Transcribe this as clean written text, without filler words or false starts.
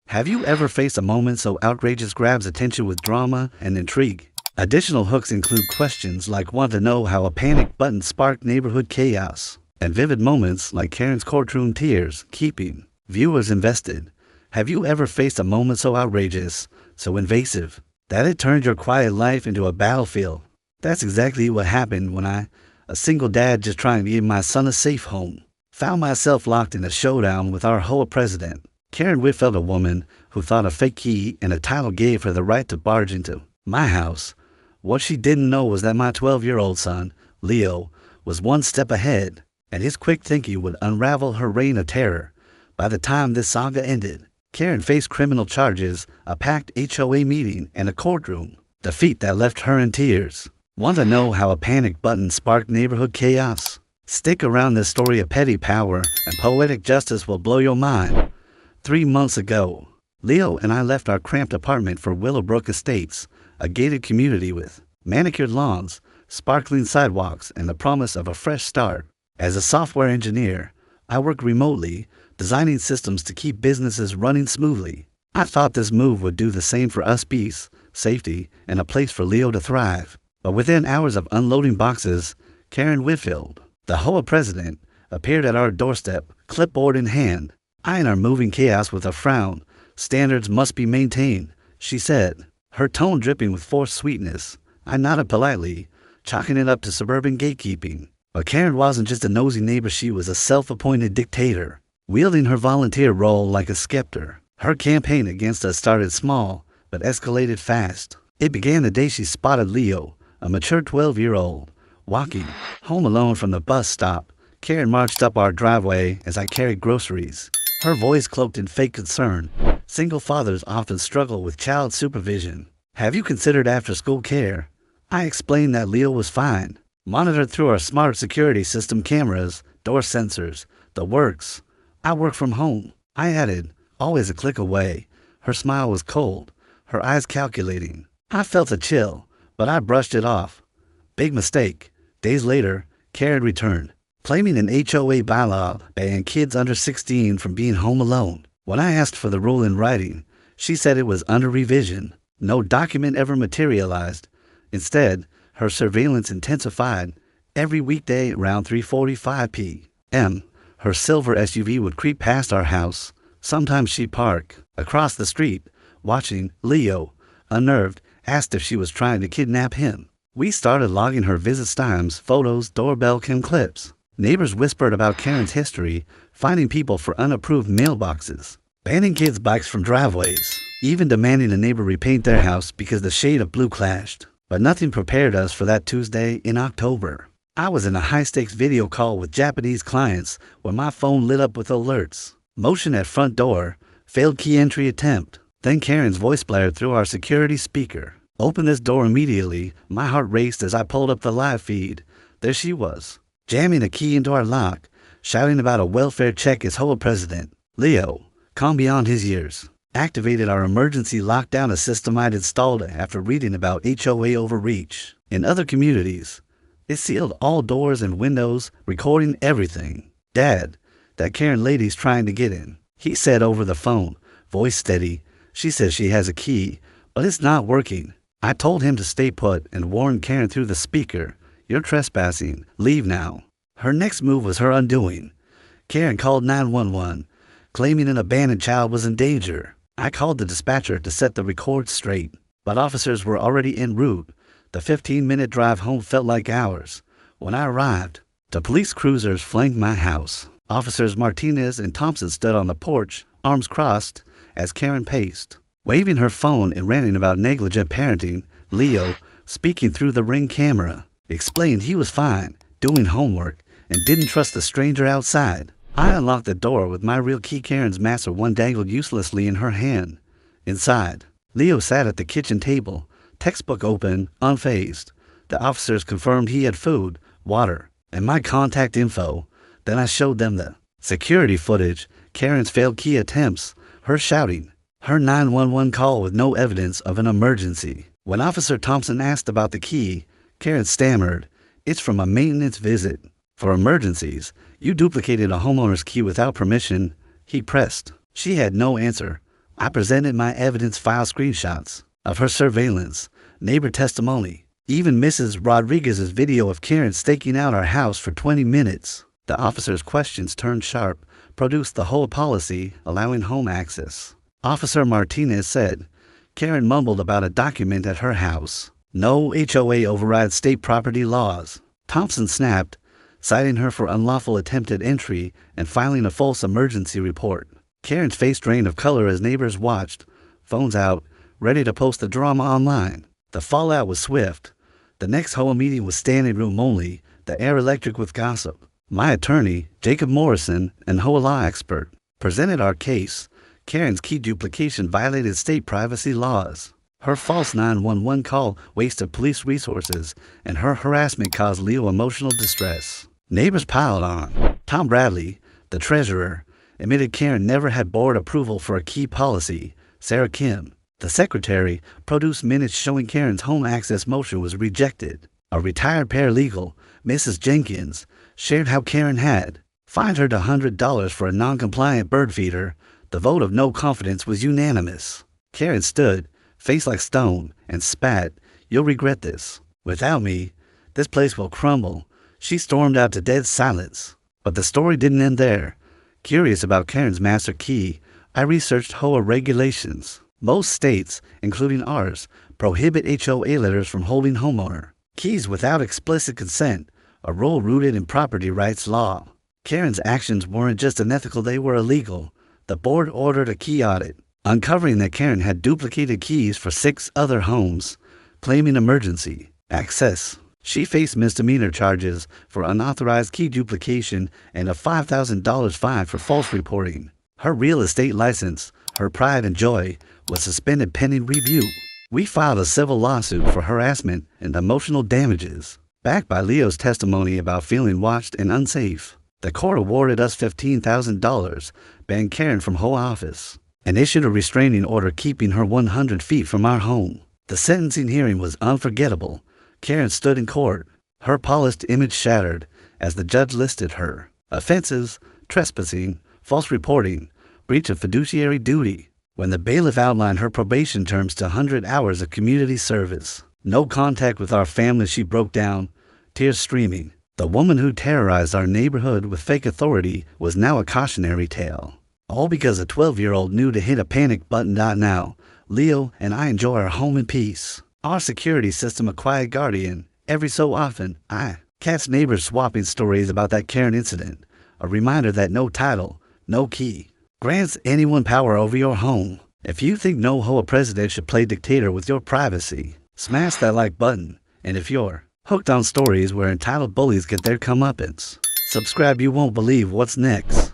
Have you ever faced a moment so outrageous grabs attention with drama and intrigue? Additional hooks include questions like want to know how a panic button sparked neighborhood chaos, and vivid moments like Karen's courtroom tears, keeping viewers invested. Have you ever faced a moment so outrageous, so invasive, that it turned your quiet life into a battlefield? That's exactly what happened when I, a single dad just trying to give my son a safe home, found myself locked in a showdown with our HOA president. Karen Whitfeld, a woman who thought a fake key and a title gave her the right to barge into my house. What she didn't know was that my 12-year-old son, Leo, was one step ahead, and his quick thinking would unravel her reign of terror. By the time this saga ended, Karen faced criminal charges, a packed HOA meeting, and a courtroom defeat that left her in tears. Want to know how a panic button sparked neighborhood chaos? Stick around. This story of petty power and poetic justice will blow your mind. 3 months ago, Leo and I left our cramped apartment for Willowbrook Estates, a gated community with manicured lawns, sparkling sidewalks, and the promise of a fresh start. As a software engineer, I work remotely, designing systems to keep businesses running smoothly. I thought this move would do the same for us: peace, safety, and a place for Leo to thrive. But within hours of unloading boxes, Karen Whitfield, the HOA president, appeared at our doorstep, clipboard in hand, eyeing our moving chaos with a frown. "Standards must be maintained," she said, her tone dripping with forced sweetness. I nodded politely, chalking it up to suburban gatekeeping. But Karen wasn't just a nosy neighbor, she was a self-appointed dictator, wielding her volunteer role like a scepter. Her campaign against us started small, but escalated fast. It began the day she spotted Leo, a mature 12-year-old, walking home alone from the bus stop. Karen marched up our driveway as I carried groceries, her voice cloaked in fake concern. Single fathers often struggle with child supervision. "Have you considered after-school care?" I explained that Leo was fine, monitored through our smart security system cameras, door sensors, the works. "I work from home," I added, always a click away. Her smile was cold, her eyes calculating. I felt a chill, but I brushed it off. Big mistake. Days later, Karen returned, claiming an HOA bylaw banned kids under 16 from being home alone. When I asked for the rule in writing, she said it was under revision. No document ever materialized. Instead, her surveillance intensified. Every weekday around 3:45 p.m., her silver SUV would creep past our house. Sometimes she'd park across the street, watching. Leo, unnerved, asked if she was trying to kidnap him. We started logging her visit times, photos, doorbell cam clips. Neighbors whispered about Karen's history, finding people for unapproved mailboxes, banning kids' bikes from driveways, even demanding a neighbor repaint their house because the shade of blue clashed. But nothing prepared us for that Tuesday in October. I was in a high-stakes video call with Japanese clients when my phone lit up with alerts. Motion at front door, failed key entry attempt. Then Karen's voice blared through our security speaker. "Open this door immediately." My heart raced as I pulled up the live feed. There she was, jamming a key into our lock, shouting about a welfare check as HOA president. Leo, calm beyond his years, activated our emergency lockdown, a system I'd installed after reading about HOA overreach. In other communities, it sealed all doors and windows, recording everything. "Dad, that Karen lady's trying to get in," he said over the phone, voice steady. "She says she has a key, but it's not working." I told him to stay put and warned Karen through the speaker, "You're trespassing. Leave now." Her next move was her undoing. Karen called 911, claiming an abandoned child was in danger. I called the dispatcher to set the record straight, but officers were already en route. The 15-minute drive home felt like hours. When I arrived, the police cruisers flanked my house. Officers Martinez and Thompson stood on the porch, arms crossed, as Karen paced, waving her phone and ranting about negligent parenting. Leo, speaking through the Ring camera, explained he was fine, doing homework, and didn't trust the stranger outside. I unlocked the door with my real key. Karen's master one dangled uselessly in her hand. Inside, Leo sat at the kitchen table, textbook open, unfazed. The officers confirmed he had food, water, and my contact info. Then I showed them the security footage, Karen's failed key attempts, her shouting, her 911 call with no evidence of an emergency. When Officer Thompson asked about the key, Karen stammered, "It's from a maintenance visit. For emergencies, you duplicated a homeowner's key without permission." He pressed. She had no answer, I presented my evidence file screenshots of her surveillance, neighbor testimony, even Mrs. Rodriguez's video of Karen staking out our house for 20 minutes. The officer's questions turned sharp, produced the whole policy allowing home access. Officer Martinez said, Karen mumbled about a document at her house. No HOA overrides state property laws. Thompson snapped, citing her for unlawful attempted entry and filing a false emergency report. Karen's face drained of color as neighbors watched, phones out, ready to post the drama online. The fallout was swift. The next HOA meeting was standing room only, the air electric with gossip. My attorney, Jacob Morrison, an HOA law expert, presented our case. Karen's key duplication violated state privacy laws. Her false 911 call wasted police resources, and her harassment caused Leo emotional distress. Neighbors piled on. Tom Bradley, the treasurer, admitted Karen never had board approval for a key policy. Sarah Kim, the secretary, produced minutes showing Karen's home access motion was rejected. A retired paralegal, Mrs. Jenkins, shared how Karen had fined her $100 for a non-compliant bird feeder. The vote of no confidence was unanimous. Karen stood, face like stone, and spat, "You'll regret this. Without me, this place will crumble." She stormed out to dead silence. But the story didn't end there. Curious about Karen's master key, I researched HOA regulations. Most states, including ours, prohibit HOA letters from holding homeowner keys without explicit consent, a rule rooted in property rights law. Karen's actions weren't just unethical, they were illegal. The board ordered a key audit, uncovering that Karen had duplicated keys for 6 other homes, claiming emergency access. She faced misdemeanor charges for unauthorized key duplication and a $5,000 fine for false reporting. Her real estate license, her pride and joy, was suspended pending review. We filed a civil lawsuit for harassment and emotional damages, backed by Leo's testimony about feeling watched and unsafe. The court awarded us $15,000, banned Karen from HOA office, and issued a restraining order keeping her 100 feet from our home. The sentencing hearing was unforgettable. Karen stood in court, her polished image shattered, as the judge listed her offenses: trespassing, false reporting, breach of fiduciary duty. When the bailiff outlined her probation terms to 100 hours of community service, no contact with our family, she broke down, tears streaming. The woman who terrorized our neighborhood with fake authority was now a cautionary tale. All because a 12-year-old knew to hit a panic button. Now, Leo and I enjoy our home in peace. Our security system a quiet guardian. Every so often, I catch neighbors swapping stories about that Karen incident. A reminder that no title, no key, grants anyone power over your home. If you think no HOA president should play dictator with your privacy, smash that like button. And if you're hooked on stories where entitled bullies get their comeuppance, subscribe. You won't believe what's next.